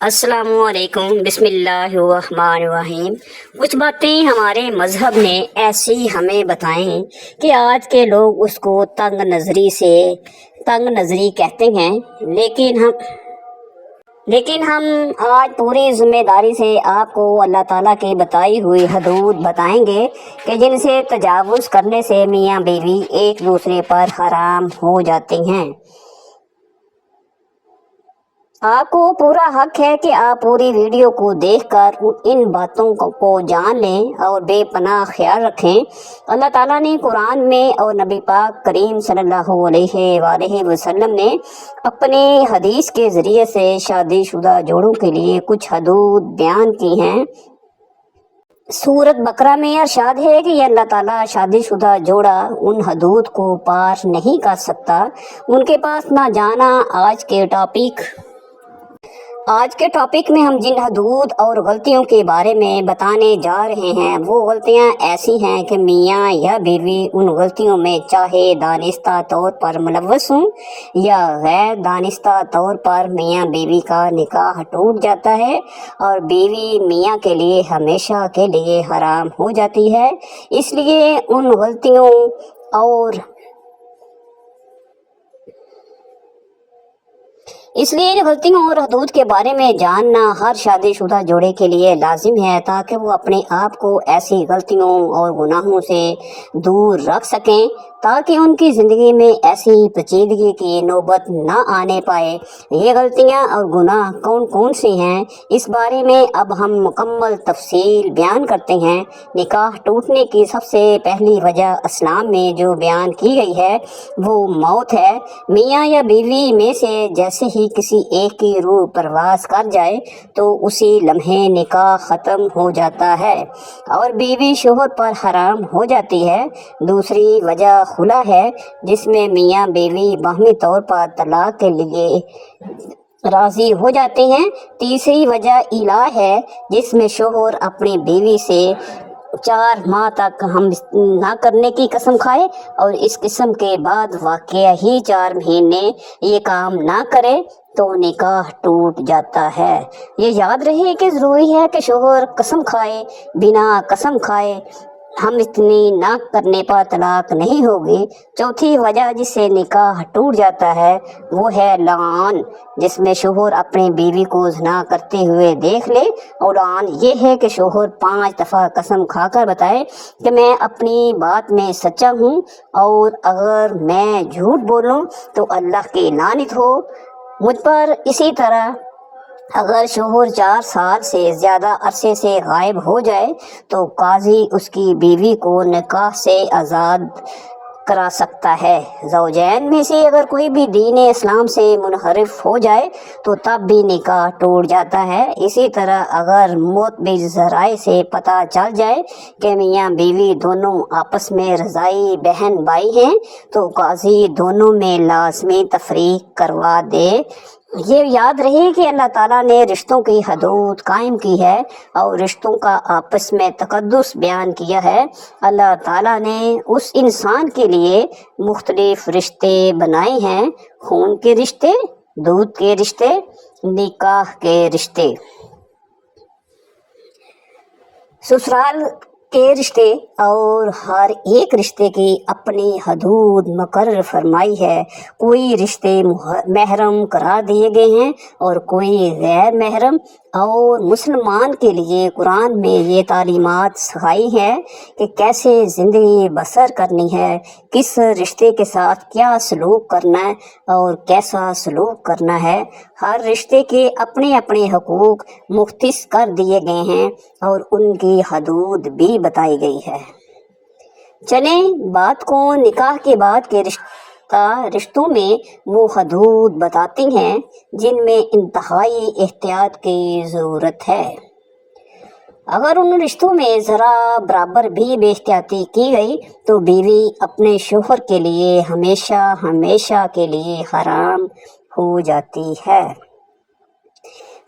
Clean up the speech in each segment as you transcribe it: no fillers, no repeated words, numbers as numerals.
السلام علیکم، بسم اللہ الرحمن الرحیم۔ کچھ باتیں ہمارے مذہب نے ایسی ہمیں بتائیں کہ آج کے لوگ اس کو تنگ نظری کہتے ہیں، لیکن ہم آج پوری ذمہ داری سے آپ کو اللہ تعالیٰ کی بتائی ہوئی حدود بتائیں گے کہ جن سے تجاوز کرنے سے میاں بیوی ایک دوسرے پر حرام ہو جاتے ہیں۔ آپ کو پورا حق ہے کہ آپ پوری ویڈیو کو دیکھ کر ان باتوں کو جان لیں اور بے پناہ خیال رکھیں۔ اللہ تعالیٰ نے قرآن میں اور نبی پاک کریم صلی اللہ علیہ وآلہ وسلم نے اپنی حدیث کے ذریعے سے شادی شدہ جوڑوں کے لیے کچھ حدود بیان کی ہیں۔ سورۃ بقرہ میں ارشاد ہے کہ یہ اللہ تعالیٰ شادی شدہ جوڑا ان حدود کو پار نہیں کر سکتا۔ ان کے پاس نہ جانا۔ آج کے ٹاپک میں ہم جن حدود اور غلطیوں کے بارے میں بتانے جا رہے ہیں وہ غلطیاں ایسی ہیں کہ میاں یا بیوی ان غلطیوں میں چاہے دانستہ طور پر ملوث ہوں یا غیر دانستہ طور پر میاں بیوی کا نکاح ٹوٹ جاتا ہے اور بیوی میاں کے لیے ہمیشہ کے لیے حرام ہو جاتی ہے۔ اس لیے ان غلطیوں اور حدود کے بارے میں جاننا ہر شادی شدہ جوڑے کے لیے لازم ہے تاکہ وہ اپنے آپ کو ایسی غلطیوں اور گناہوں سے دور رکھ سکیں، تاکہ ان کی زندگی میں ایسی پیچیدگی کی نوبت نہ آنے پائے۔ یہ غلطیاں اور گناہ کون کون سے ہیں، اس بارے میں اب ہم مکمل تفصیل بیان کرتے ہیں۔ نکاح ٹوٹنے کی سب سے پہلی وجہ اسلام میں جو بیان کی گئی ہے وہ موت ہے۔ میاں یا بیوی میں سے جیسے ہی کسی ایک کی روح پرواز کر جائے تو اسی لمحے نکاح ختم ہو جاتا ہے اور بیوی شوہر پر حرام ہو جاتی ہے۔ دوسری وجہ خلا ہے جس میں میاں بیوی باہمی طور پر طلاق کے لیے راضی ہو جاتے ہیں۔ تیسری وجہ الا ہے جس میں شوہر اپنی بیوی سے 4 ماہ تک ہم نہ کرنے کی قسم کھائے اور اس قسم کے بعد واقعہ ہی 4 مہینے یہ کام نہ کرے تو نکاح ٹوٹ جاتا ہے۔ یہ یاد رہے کہ ضروری ہے کہ شوہر قسم کھائے، بنا قسم کھائے ہم اتنی نہ کرنے پر طلاق نہیں ہوگی۔ چوتھی وجہ جس سے نکاح ٹوٹ جاتا ہے وہ ہے لعان، جس میں شوہر اپنی بیوی کو زنا کرتے ہوئے دیکھ لے، اور لعان یہ ہے کہ شوہر 5 دفعہ قسم کھا کر بتائے کہ میں اپنی بات میں سچا ہوں اور اگر میں جھوٹ بولوں تو اللہ کی لعنت ہو مجھ پر۔ اسی طرح اگر شوہر 4 سال سے زیادہ عرصے سے غائب ہو جائے تو قاضی اس کی بیوی کو نکاح سے آزاد کرا سکتا ہے۔ زوجین میں سے اگر کوئی بھی دین اسلام سے منحرف ہو جائے تو تب بھی نکاح ٹوٹ جاتا ہے۔ اسی طرح اگر معتبر ذرائع سے پتہ چل جائے کہ میاں بیوی دونوں آپس میں رضاعی بہن بھائی ہیں تو قاضی دونوں میں لازمی تفریق کروا دے۔ یہ یاد رہے کہ اللہ تعالیٰ نے رشتوں کی حدود قائم کی ہے اور رشتوں کا آپس میں تقدس بیان کیا ہے۔ اللہ تعالیٰ نے اس انسان کے لیے مختلف رشتے بنائے ہیں: خون کے رشتے، دودھ کے رشتے، نکاح کے رشتے، سسرال کے رشتے، اور ہر ایک رشتے کی اپنی حدود مقرر فرمائی ہے۔ کوئی رشتے محرم قرار دیے گئے ہیں اور کوئی غیر محرم، اور مسلمان کے لیے قرآن میں یہ تعلیمات سکھائی ہیں کہ کیسے زندگی بسر کرنی ہے، کس رشتے کے ساتھ کیا سلوک کرنا ہے اور کیسا سلوک کرنا ہے۔ ہر رشتے کے اپنے اپنے حقوق مختص کر دیے گئے ہیں اور ان کی حدود بھی بتائی گئی ہے۔ چلیں بات کو نکاح کے بعد کے رشتوں میں وہ حدود بتاتے ہیں جن میں انتہائی احتیاط کی ضرورت ہے۔ اگر ان رشتوں میں ذرا برابر بھی بے احتیاطی کی گئی تو بیوی اپنے شوہر کے لیے ہمیشہ کے لیے حرام ہو جاتی ہے۔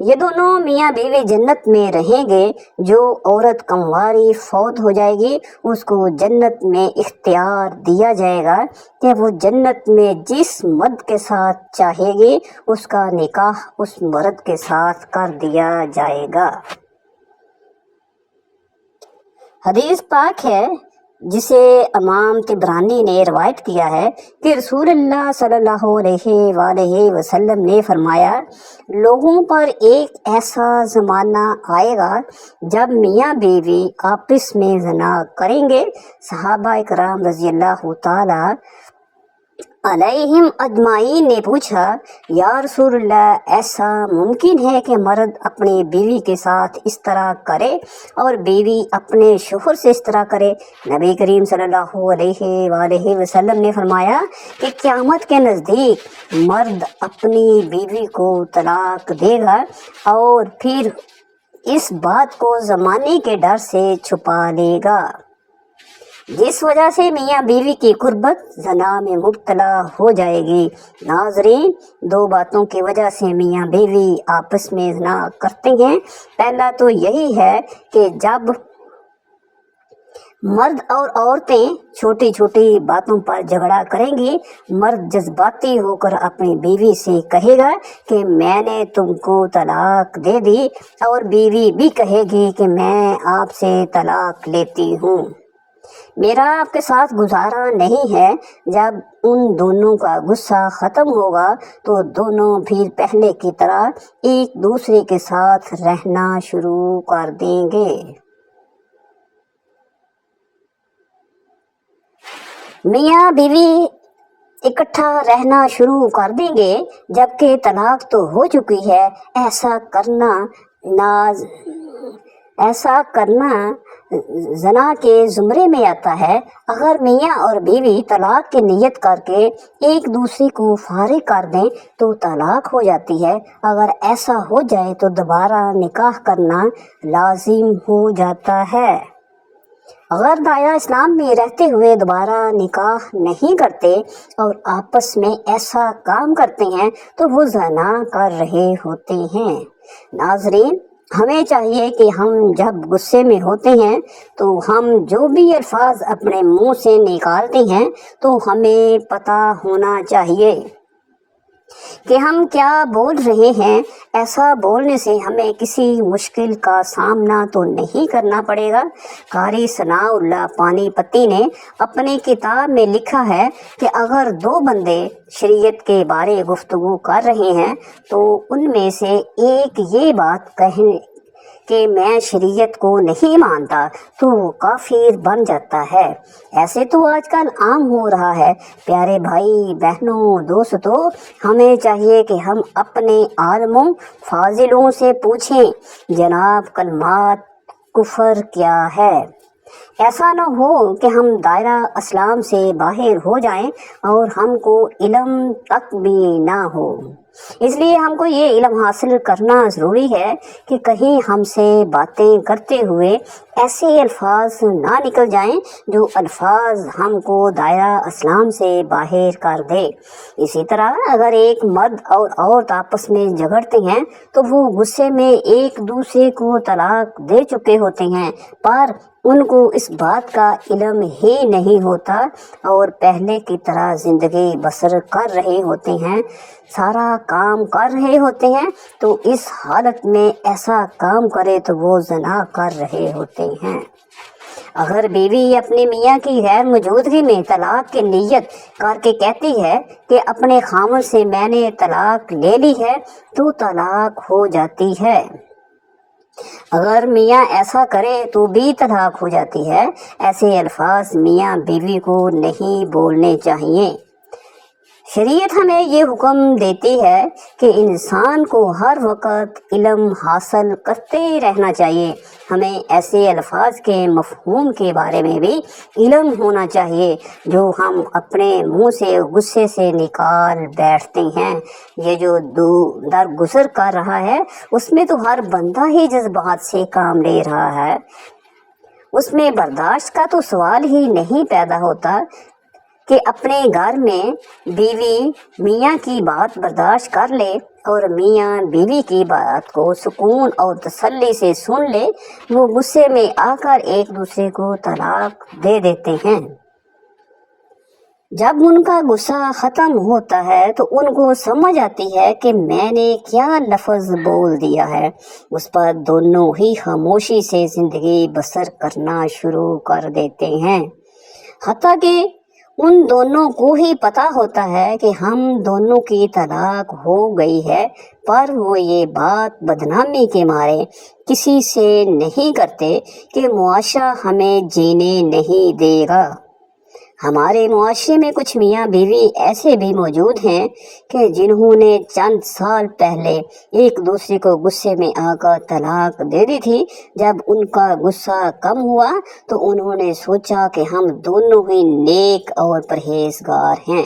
یہ دونوں میاں بیوی جنت میں رہیں گے۔ جو عورت کمواری فوت ہو جائے گی اس کو جنت میں اختیار دیا جائے گا کہ وہ جنت میں جس مرد کے ساتھ چاہے گی اس کا نکاح اس مرد کے ساتھ کر دیا جائے گا۔ حدیث پاک ہے جسے امام طبرانی نے روایت کیا ہے کہ رسول اللہ صلی اللہ علیہ وآلہ وسلم نے فرمایا، لوگوں پر ایک ایسا زمانہ آئے گا جب میاں بیوی آپس میں زنا کریں گے۔ صحابہ اکرام رضی اللہ تعالی علیہم اجمعین نے پوچھا، یا رسول اللہ، ایسا ممکن ہے کہ مرد اپنی بیوی کے ساتھ اس طرح کرے اور بیوی اپنے شوہر سے اس طرح کرے؟ نبی کریم صلی اللہ علیہ وآلہ وسلم نے فرمایا کہ قیامت کے نزدیک مرد اپنی بیوی کو طلاق دے گا اور پھر اس بات کو زمانے کے ڈر سے چھپا لے گا، جس وجہ سے میاں بیوی کی قربت زنا میں مبتلا ہو جائے گی۔ ناظرین، دو باتوں کی وجہ سے میاں بیوی آپس میں زنا کرتے ہیں۔ پہلا تو یہی ہے کہ جب مرد اور عورتیں چھوٹی چھوٹی باتوں پر جھگڑا کریں گی، مرد جذباتی ہو کر اپنی بیوی سے کہے گا کہ میں نے تم کو طلاق دے دی، اور بیوی بھی کہے گی کہ میں آپ سے طلاق لیتی ہوں، میرا آپ کے ساتھ گزارا نہیں ہے۔ جب ان دونوں کا غصہ ختم ہوگا تو دونوں پھر پہلے کی طرح ایک دوسرے کے ساتھ رہنا شروع کر دیں گے۔ میاں بیوی اکٹھا رہنا شروع کر دیں گے جبکہ طلاق تو ہو چکی ہے۔ ایسا کرنا زنا کے زمرے میں آتا ہے۔ اگر میاں اور بیوی طلاق کی نیت کر کے ایک دوسرے کو فارغ کر دیں تو طلاق ہو جاتی ہے۔ اگر ایسا ہو جائے تو دوبارہ نکاح کرنا لازم ہو جاتا ہے۔ اگر دائرہ اسلام میں رہتے ہوئے دوبارہ نکاح نہیں کرتے اور آپس میں ایسا کام کرتے ہیں تو وہ زنا کر رہے ہوتے ہیں۔ ناظرین، ہمیں چاہیے کہ ہم جب غصے میں ہوتے ہیں تو ہم جو بھی الفاظ اپنے منہ سے نکالتے ہیں تو ہمیں پتہ ہونا چاہیے کہ ہم کیا بول رہے ہیں۔ ایسا بولنے سے ہمیں کسی مشکل کا سامنا تو نہیں کرنا پڑے گا۔ قاری ثناء اللہ پانی پتی نے اپنی کتاب میں لکھا ہے کہ اگر دو بندے شریعت کے بارے گفتگو کر رہے ہیں تو ان میں سے ایک یہ بات کہے کہ میں شریعت کو نہیں مانتا تو وہ کافر بن جاتا ہے۔ ایسے تو آج کل عام ہو رہا ہے۔ پیارے بھائی بہنوں دوستو، ہمیں چاہیے کہ ہم اپنے عالموں فاضلوں سے پوچھیں، جناب کلمات کفر کیا ہے؟ ایسا نہ ہو کہ ہم دائرہ اسلام سے باہر ہو جائیں اور ہم کو علم تک بھی نہ ہو۔ اس لیے ہم کو یہ علم حاصل کرنا ضروری ہے کہ کہیں ہم سے باتیں کرتے ہوئے ایسے الفاظ نہ نکل جائیں جو الفاظ ہم کو دائرہ اسلام سے باہر کر دے۔ اسی طرح اگر ایک مرد اور عورت آپس میں جھگڑتے ہیں تو وہ غصے میں ایک دوسرے کو طلاق دے چکے ہوتے ہیں، پر ان کو اس بات کا علم ہی نہیں ہوتا اور پہلے کی طرح زندگی بسر کر رہے ہوتے ہیں، سارا کام کر رہے ہوتے ہیں۔ تو اس حالت میں ایسا کام کرے تو وہ زنا کر رہے ہوتے ہیں۔ اگر بیوی اپنے میاں کی غیر موجودگی میں طلاق کی نیت کر کے کہتی ہے کہ اپنے خامن سے میں نے طلاق لے لی ہے تو طلاق ہو جاتی ہے۔ اگر میاں ایسا کرے تو بھی طلاق ہو جاتی ہے۔ ایسے الفاظ میاں بیوی کو نہیں بولنے چاہیے۔ شریعت ہمیں یہ حکم دیتی ہے کہ انسان کو ہر وقت علم حاصل کرتے رہنا چاہیے۔ ہمیں ایسے الفاظ کے مفہوم کے بارے میں بھی علم ہونا چاہیے جو ہم اپنے منہ سے غصے سے نکال بیٹھتے ہیں۔ یہ جو درگزر کر رہا ہے اس میں تو ہر بندہ ہی جذبات سے کام لے رہا ہے، اس میں برداشت کا تو سوال ہی نہیں پیدا ہوتا کہ اپنے گھر میں بیوی میاں کی بات برداشت کر لے اور میاں بیوی کی بات کو سکون اور تسلی سے سن لے، وہ غصے میں آ کر ایک دوسرے کو طلاق دے دیتے ہیں۔ جب ان کا غصہ ختم ہوتا ہے تو ان کو سمجھ آتی ہے کہ میں نے کیا لفظ بول دیا ہے، اس پر دونوں ہی خاموشی سے زندگی بسر کرنا شروع کر دیتے ہیں، حتیٰ کہ ان دونوں کو ہی پتہ ہوتا ہے کہ ہم دونوں کی طلاق ہو گئی ہے، پر وہ یہ بات بدنامی کے مارے کسی سے نہیں کرتے کہ معاشرہ ہمیں جینے نہیں دے گا۔ ہمارے معاشرے میں کچھ میاں بیوی ایسے بھی موجود ہیں کہ جنہوں نے چند سال پہلے ایک دوسرے کو غصے میں آ کر طلاق دے دی تھی۔ جب ان کا غصہ کم ہوا تو انہوں نے سوچا کہ ہم دونوں ہی نیک اور پرہیزگار ہیں،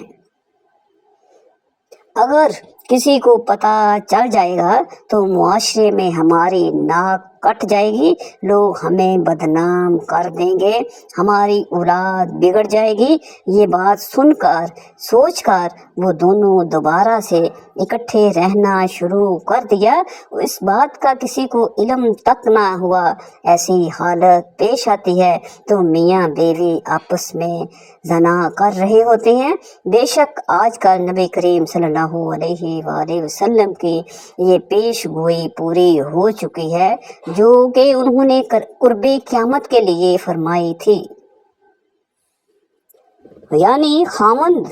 اگر کسی کو پتہ چل جائے گا تو معاشرے میں ہماری ناک کٹ جائے گی، لوگ ہمیں بدنام کر دیں گے، ہماری اولاد بگڑ جائے گی۔ یہ بات سن کر سوچ کر وہ دونوں دوبارہ سے اکٹھے رہنا شروع کر دیا۔ اس بات کا کسی کو علم تک نہ ہوا۔ ایسی حالت پیش آتی ہے تو میاں بیوی آپس میں زنا کر رہے ہوتے ہیں۔ بے شک آج کل نبی کریم صلی اللہ علیہ وآلہ وسلم کی یہ پیش گوئی پوری ہو چکی ہے جو کہ انہوں نے قرب قیامت کے لیے فرمائی تھی، یعنی خاوند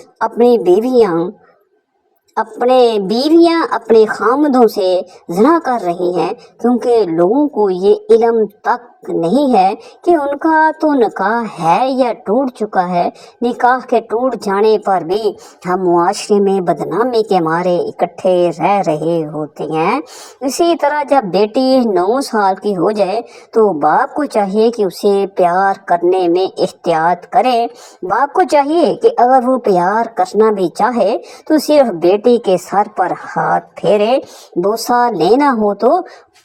بیویاں اپنے خامدوں سے زنا کر رہی ہیں، کیونکہ لوگوں کو یہ علم تک نہیں ہے کہ ان کا تو نکاح ہے یا ٹوٹ چکا ہے۔ نکاح کے ٹوٹ جانے پر بھی ہم معاشرے میں بدنامی کے مارے اکٹھے رہ رہے ہوتے ہیں۔ اسی طرح جب بیٹی 9 سال کی ہو جائے تو باپ کو چاہیے کہ اسے پیار کرنے میں احتیاط کرے۔ باپ کو چاہیے کہ اگر وہ پیار کرنا بھی چاہے تو صرف بیٹی کے سر پر ہاتھ پھیرے، بوسہ لینا ہو تو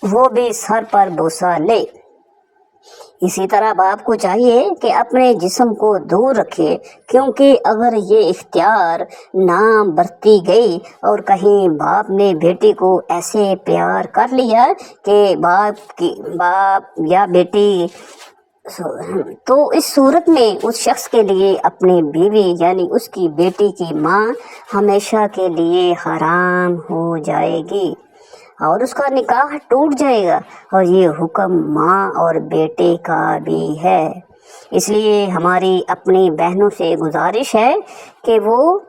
وہ بھی سر پر بوسہ لے۔ اسی طرح باپ کو چاہیے کہ اپنے جسم کو دور رکھے، کیونکہ اگر یہ اختیار نہ برتی گئی اور کہیں باپ نے بیٹی کو ایسے پیار کر لیا کہ باپ یا بیٹی، تو اس صورت میں اس شخص کے لیے اپنی بیوی یعنی اس کی بیٹی کی ماں ہمیشہ کے لیے حرام ہو جائے گی اور اس کا نکاح ٹوٹ جائے گا، اور یہ حکم ماں اور بیٹے کا بھی ہے۔ اس لیے ہماری اپنی بہنوں سے گزارش ہے کہ وہ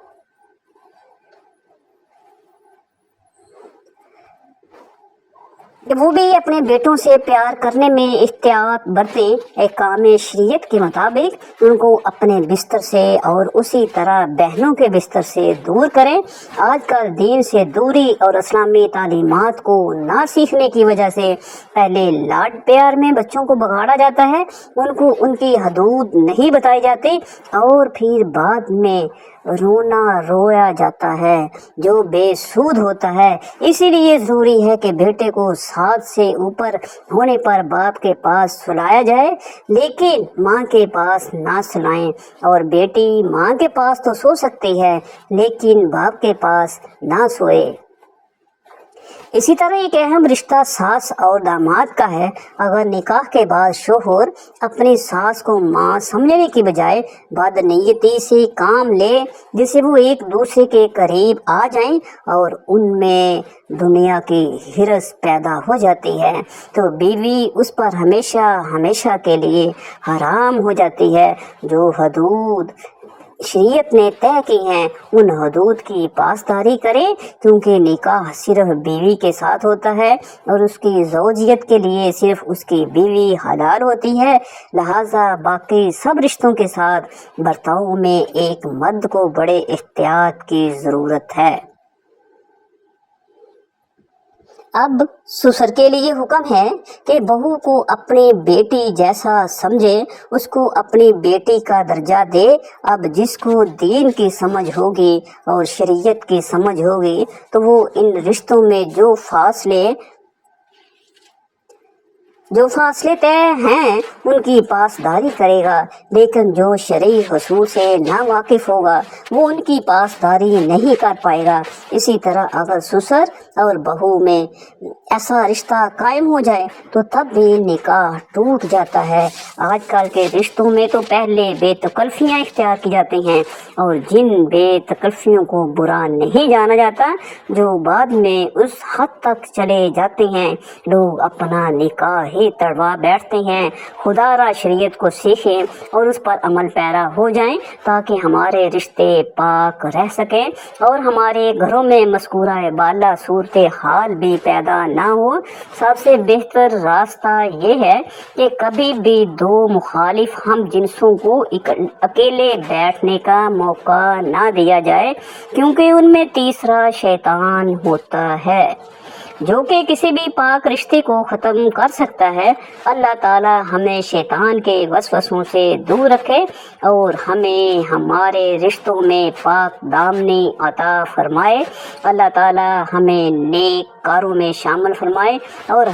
بھی اپنے بیٹوں سے پیار کرنے میں احتیاط برتیں، احکام شریعت کے مطابق ان کو اپنے بستر سے اور اسی طرح بہنوں کے بستر سے دور کریں۔ آج کل دین سے دوری اور اسلامی تعلیمات کو نہ سیکھنے کی وجہ سے پہلے لاڈ پیار میں بچوں کو بگاڑا جاتا ہے، ان کو ان کی حدود نہیں بتائی جاتی اور پھر بعد میں رونا رویا جاتا ہے جو بے سود ہوتا ہے۔ اسی لیے ضروری ہے کہ بیٹے کو 7 سے اوپر ہونے پر باپ کے پاس سلایا جائے، لیکن ماں کے پاس نہ سلائیں، اور بیٹی ماں کے پاس تو سو سکتی ہے لیکن باپ کے پاس نہ سوئے۔ اسی طرح ایک اہم رشتہ ساس اور داماد کا ہے۔ اگر نکاح کے بعد شوہر اپنی ساس کو ماں سمجھنے کی بجائے بدنیتی سے کام لے جس سے وہ ایک دوسرے کے قریب آ جائیں اور ان میں دنیا کی ہرس پیدا ہو جاتی ہے تو بیوی اس پر ہمیشہ کے لیے حرام ہو جاتی ہے۔ جو حدود شریعت نے طے کی ہیں ان حدود کی پاسداری کرے، کیونکہ نکاح صرف بیوی کے ساتھ ہوتا ہے اور اس کی زوجیت کے لیے صرف اس کی بیوی حلال ہوتی ہے، لہذا باقی سب رشتوں کے ساتھ برتاؤ میں ایک مرد کو بڑے احتیاط کی ضرورت ہے۔ اب سسر کے لیے حکم ہے کہ بہو کو اپنی بیٹی جیسا سمجھے، اس کو اپنی بیٹی کا درجہ دے۔ اب جس کو دین کی سمجھ ہوگی اور شریعت کی سمجھ ہوگی تو وہ ان رشتوں میں جو فاصلے جو فاصلے طے ہیں ان کی پاسداری کرے گا، لیکن جو شرعی حصول سے نا واقف ہوگا وہ ان کی پاسداری نہیں کر پائے گا۔ اسی طرح اگر سسر اور بہو میں ایسا رشتہ قائم ہو جائے تو تب بھی نکاح ٹوٹ جاتا ہے۔ آج کل کے رشتوں میں تو پہلے بے تکلفیاں اختیار کی جاتی ہیں، اور جن بے تکلفیوں کو برا نہیں جانا جاتا، جو بعد میں اس حد تک چلے جاتے ہیں لوگ اپنا نکاح ہی تڑوا بیٹھتے ہیں۔ خدا را شریعت کو سیکھیں اور اس پر عمل پیرا ہو جائیں تاکہ ہمارے رشتے پاک رہ سکیں اور ہمارے گھروں میں مذکورہ بالا صورت حال بھی پیدا نہ ہو۔ سب سے بہتر راستہ یہ ہے کہ کبھی بھی دو مخالف ہم جنسوں کو اکیلے بیٹھنے کا موقع نہ دیا جائے، کیونکہ ان میں تیسرا شیطان ہوتا ہے جو کہ کسی بھی پاک رشتے کو ختم کر سکتا ہے۔ اللہ تعالی ہمیں شیطان کے وسوسوں سے دور رکھے اور ہمیں ہمارے رشتوں میں پاک دامنی عطا فرمائے۔ اللہ تعالی ہمیں نیک کاروں میں شامل فرمائے اور